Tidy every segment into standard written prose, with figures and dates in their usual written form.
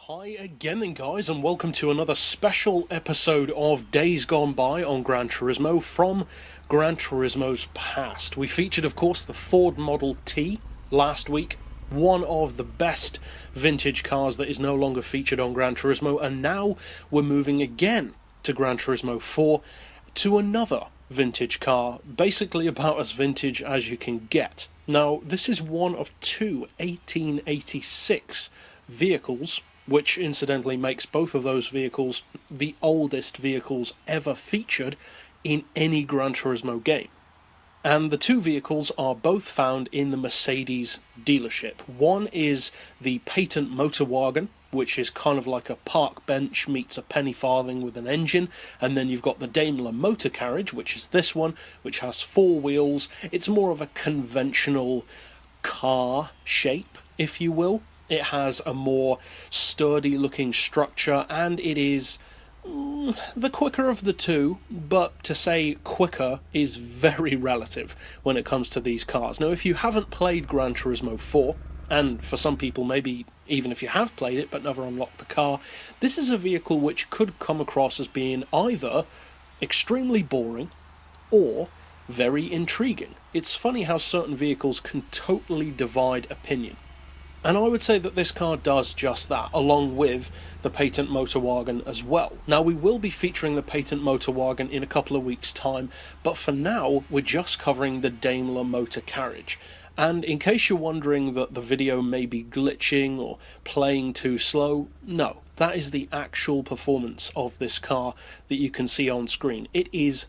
Hi again then guys, and welcome to another special episode of Days Gone By on Gran Turismo from Gran Turismo's past. We featured of course the Ford Model T last week, one of the best vintage cars that is no longer featured on Gran Turismo, and now we're moving again to Gran Turismo 4 to another vintage car, basically about as vintage as you can get. Now this is one of two 1886 vehicles, which incidentally makes both of those vehicles the oldest vehicles ever featured in any Gran Turismo game. And the two vehicles are both found in the Mercedes dealership. One is the Patent Motorwagen, which is kind of like a park bench meets a penny farthing with an engine, and then you've got the Daimler Motor Carriage, which is this one, which has four wheels. It's more of a conventional car shape, if you will. It has a more sturdy looking structure, and it is the quicker of the two, but to say quicker is very relative when it comes to these cars. Now, if you haven't played Gran Turismo 4, and for some people maybe even if you have played it but never unlocked the car, this is a vehicle which could come across as being either extremely boring or very intriguing. It's funny how certain vehicles can totally divide opinion. And I would say that this car does just that, along with the Patent Motorwagen as well. Now, we will be featuring the Patent Motorwagen in a couple of weeks' time, but for now, we're just covering the Daimler Motor Carriage. And in case you're wondering that the video may be glitching or playing too slow, no, that is the actual performance of this car that you can see on screen. It is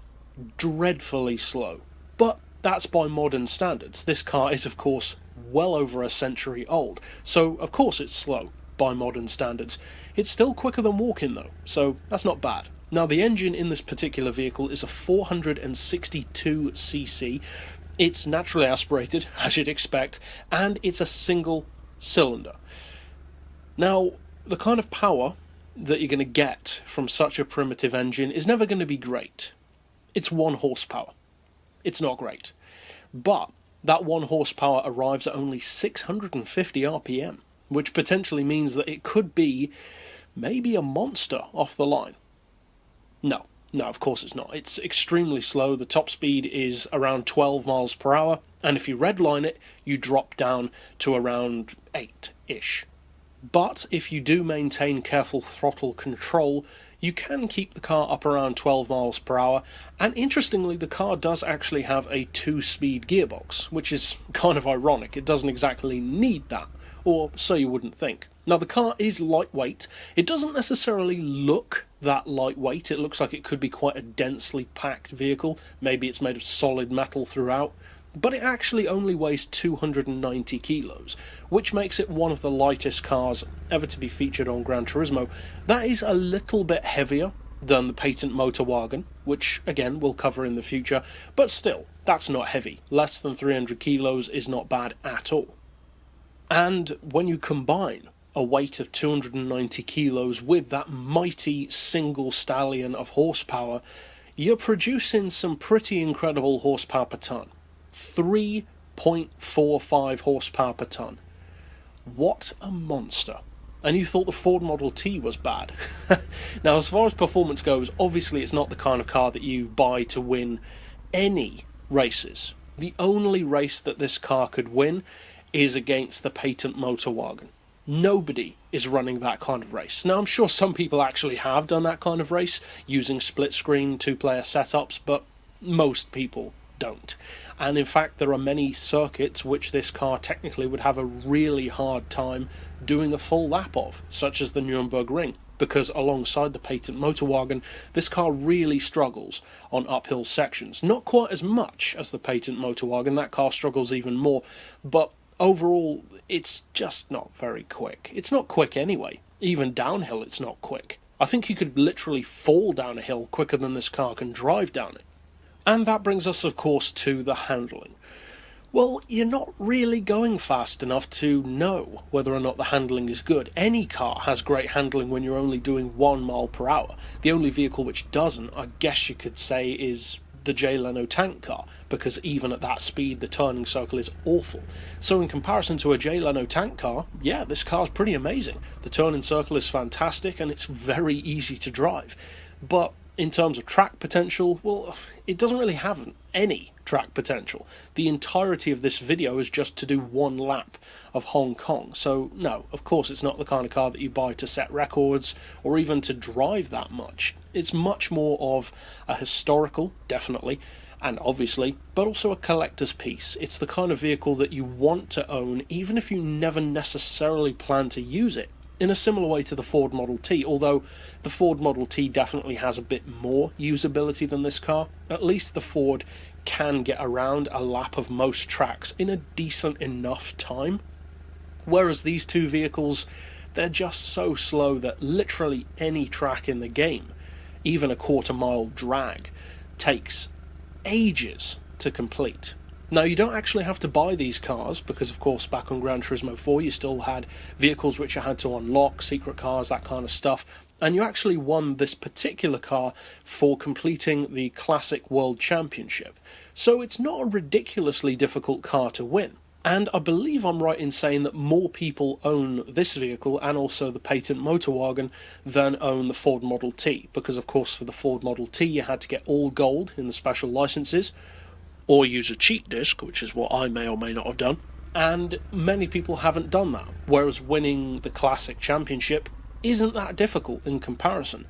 dreadfully slow, but that's by modern standards. This car is, of course, well over a century old, so of course it's slow by modern standards. It's still quicker than walking though, so that's not bad. Now, the engine in this particular vehicle is a 462cc. It's naturally aspirated, as you'd expect, and it's a single cylinder. Now, the kind of power that you're going to get from such a primitive engine is never going to be great. It's 1 horsepower. It's not great. But that 1 horsepower arrives at only 650 RPM, which potentially means that it could be maybe a monster off the line. No, of course it's not. It's extremely slow. The top speed is around 12 miles per hour, and if you redline it, you drop down to around 8-ish. But if you do maintain careful throttle control, you can keep the car up around 12 miles per hour, and interestingly the car does actually have a 2-speed gearbox, which is kind of ironic. It doesn't exactly need that, or so you wouldn't think. Now, the car is lightweight. It doesn't necessarily look that lightweight. It looks like it could be quite a densely packed vehicle. Maybe it's made of solid metal throughout. But it actually only weighs 290 kilos, which makes it one of the lightest cars ever to be featured on Gran Turismo. That is a little bit heavier than the Patent Motorwagen, which again we'll cover in the future, but still, that's not heavy. Less than 300 kilos is not bad at all. And when you combine a weight of 290 kilos with that mighty single stallion of horsepower, you're producing some pretty incredible horsepower per tonne. 3.45 horsepower per tonne. What a monster. And you thought the Ford Model T was bad. Now, as far as performance goes, obviously it's not the kind of car that you buy to win any races. The only race that this car could win is against the Patent Motorwagen. Nobody is running that kind of race. Now, I'm sure some people actually have done that kind of race using split-screen 2-player setups, but most people don't. And in fact, there are many circuits which this car technically would have a really hard time doing a full lap of, such as the Nürburgring Ring, because alongside the Patent Motorwagen, this car really struggles on uphill sections. Not quite as much as the Patent Motorwagen, that car struggles even more, but overall, it's just not very quick. It's not quick anyway. Even downhill, it's not quick. I think you could literally fall down a hill quicker than this car can drive down it. And that brings us, of course, to the handling. Well, you're not really going fast enough to know whether or not the handling is good. Any car has great handling when you're only doing 1 mile per hour. The only vehicle which doesn't, I guess you could say, is the Jay Leno tank car, because even at that speed the turning circle is awful. So in comparison to a Jay Leno tank car, yeah, this car's pretty amazing. The turning circle is fantastic and it's very easy to drive. But in terms of track potential, well, it doesn't really have any track potential. The entirety of this video is just to do one lap of Hong Kong. So no, of course it's not the kind of car that you buy to set records or even to drive that much. It's much more of a historical, definitely, and obviously, but also a collector's piece. It's the kind of vehicle that you want to own even if you never necessarily plan to use it. In a similar way to the Ford Model T, although the Ford Model T definitely has a bit more usability than this car, at least the Ford can get around a lap of most tracks in a decent enough time. Whereas these two vehicles, they're just so slow that literally any track in the game, even a quarter-mile drag, takes ages to complete. Now, you don't actually have to buy these cars, because of course back on Gran Turismo 4 you still had vehicles which you had to unlock, secret cars, that kind of stuff, and you actually won this particular car for completing the Classic World Championship. So it's not a ridiculously difficult car to win. And I believe I'm right in saying that more people own this vehicle and also the patent Motorwagen than own the Ford Model T, because of course for the Ford Model T you had to get all gold in the special licenses, or use a cheat disc, which is what I may or may not have done, and many people haven't done that, whereas winning the Classic Championship isn't that difficult in comparison.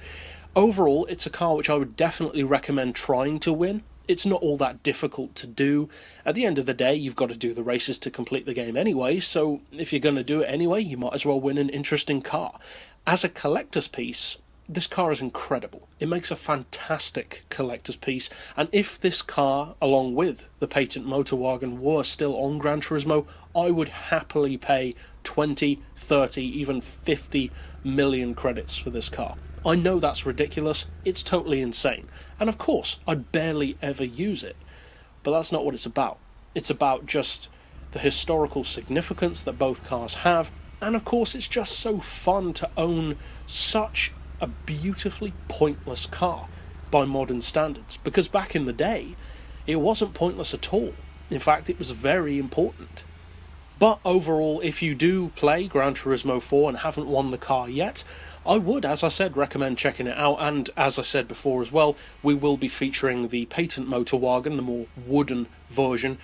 Overall, it's a car which I would definitely recommend trying to win. It's not all that difficult to do. At the end of the day, you've got to do the races to complete the game anyway, so if you're going to do it anyway, you might as well win an interesting car. As a collector's piece, this car is incredible. It makes a fantastic collector's piece, and if this car, along with the patent Motorwagen, were still on Gran Turismo, I would happily pay 20, 30, even 50 million credits for this car. I know that's ridiculous, it's totally insane, and of course, I'd barely ever use it. But that's not what it's about. It's about just the historical significance that both cars have, and of course it's just so fun to own such a beautifully pointless car by modern standards, because back in the day it wasn't pointless at all. In fact, it was very important. But overall, if you do play Gran Turismo 4 and haven't won the car yet, I would, as I said, recommend checking it out. And as I said before as well, we will be featuring the patent Motorwagen, the more wooden version,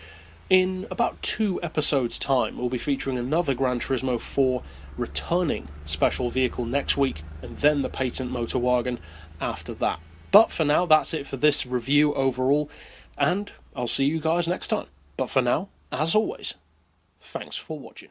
in about 2 episodes time. We'll be featuring another Gran Turismo 4 returning special vehicle next week, and then the patent Motorwagen after that. But for now, that's it for this review overall, and I'll see you guys next time. But for now, as always, thanks for watching.